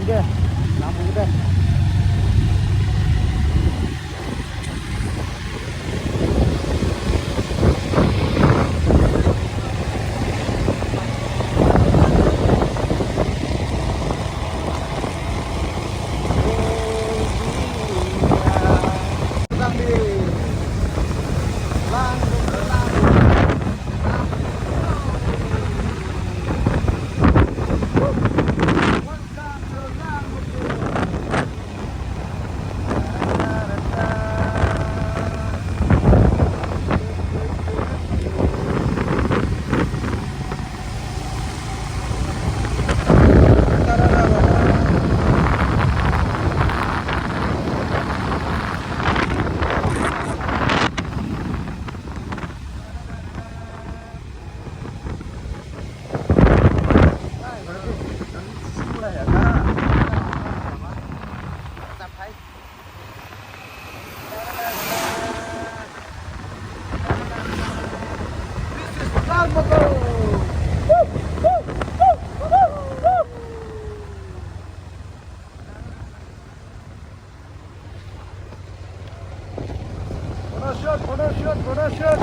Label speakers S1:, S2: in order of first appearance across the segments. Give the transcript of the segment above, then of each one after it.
S1: deh, nyambung deh. Photo shoot.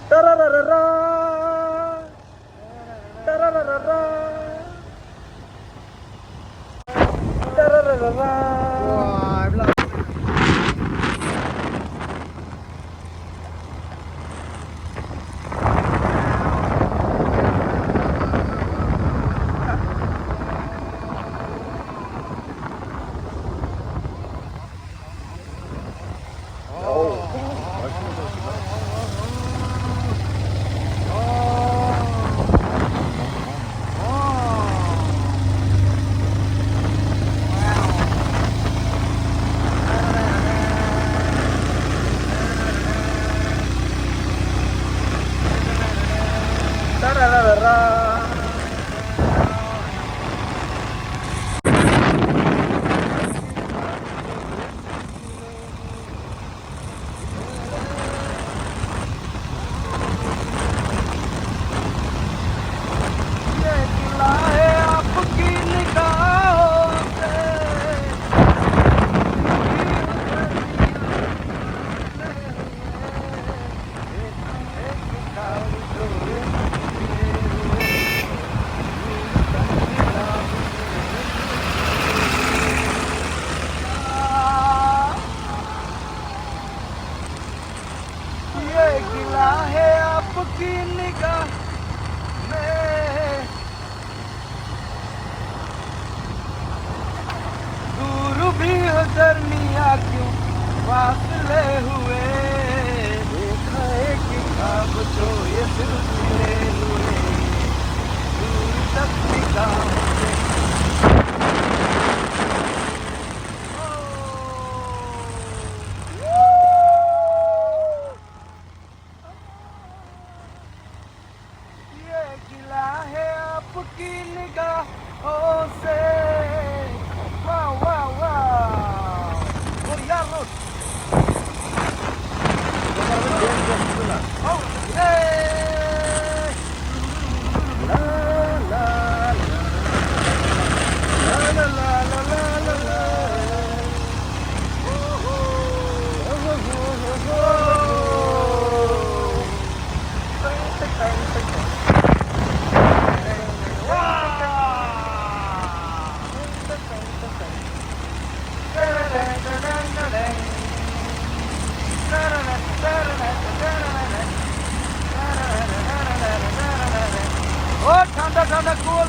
S1: Tararara. Tararara. Tararara. Wah, bilang. गिला है आपकी निगाह में, दूर भी हो दरमिया क्यों फासले हुए, देखा है कि खाब जो ये सिलसिले हुए, दूर तक निगाह आपकी निगाहों से। वाह वाह वाह, और यार लो ला ला ला ला ला ला ला ला। Oh, tanda-tanda cool.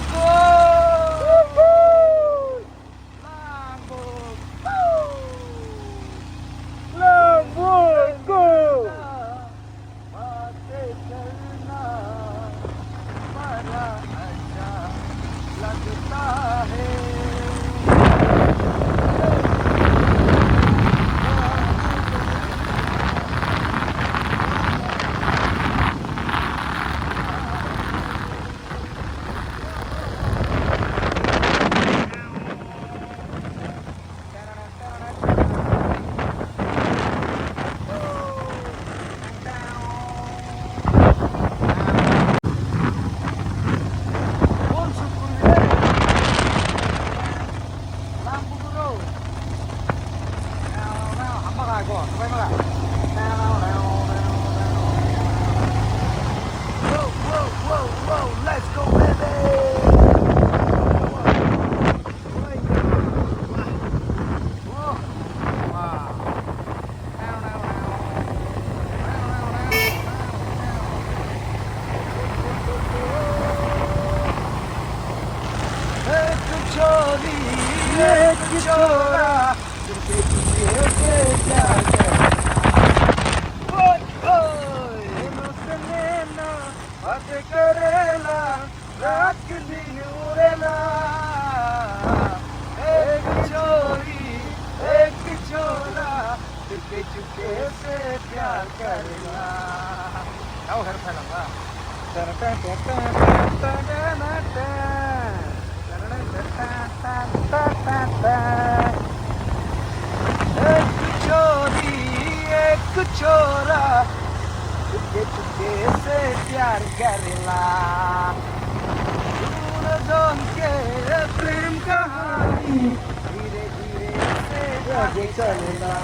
S1: kok, keren lah. Whoa, whoa, whoa, whoa, let's go, baby. एक छोरा तुझे तुझे प्यार ओए ओए मुझसे ना बात करेला रात दिन उड़ेला एक छोरी एक छोरा तुझे चुपके से प्यार करेला आओ हर फैला एक छोरा चुपके चुपके से प्यार करेला जोन के प्रेम कहानी धीरे धीरे से आगे चलेला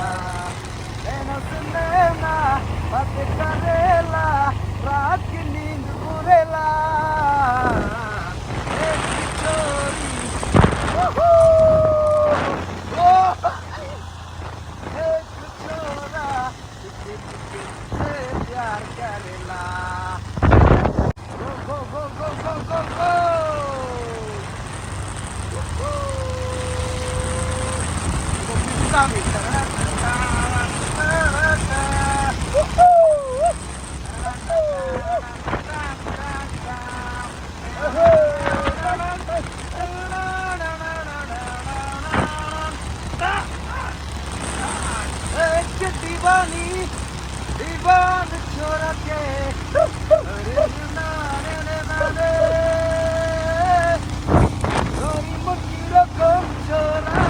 S1: नैना से नैना बात करेला रात की नींद उड़ेला एक छोरी एक छोरा चुपके चुपके से प्यार करेला गो गो गो गो गो गो गो दीवानी दीवान छोरा के अरे नारे नारे गोरी मुट्ठी रकम छोरा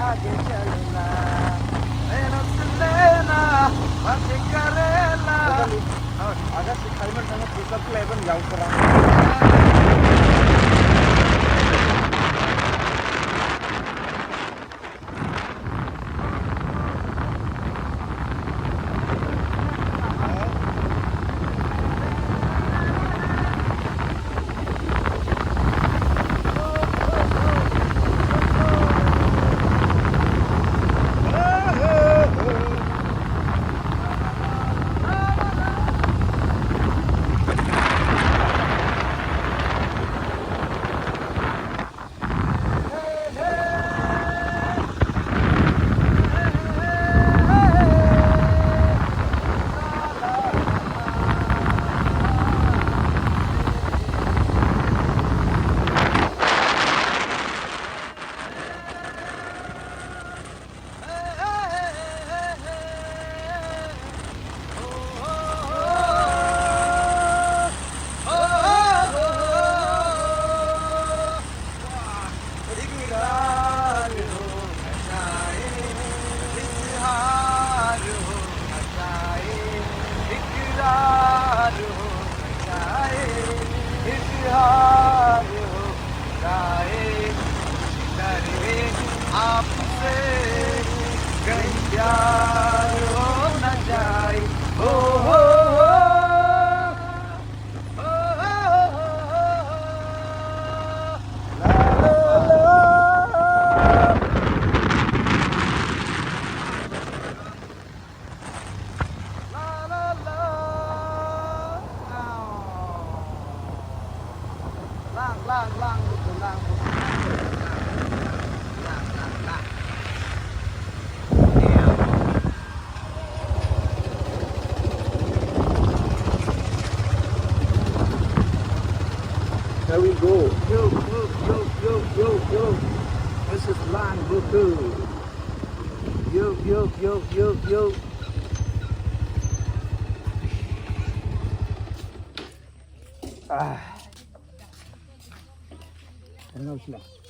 S1: आगे चलना मेहनत लेना बातें करेला agak si Kalimantan sangat bisa kelihatan jauh kurang आपसे कहीं प्यार हो न जाए हो हो lang betul lang There we go. Yo, yo, yo, yo, yo, yo. This is Lang Buku. Yo. Yo. Ah. Ano sila?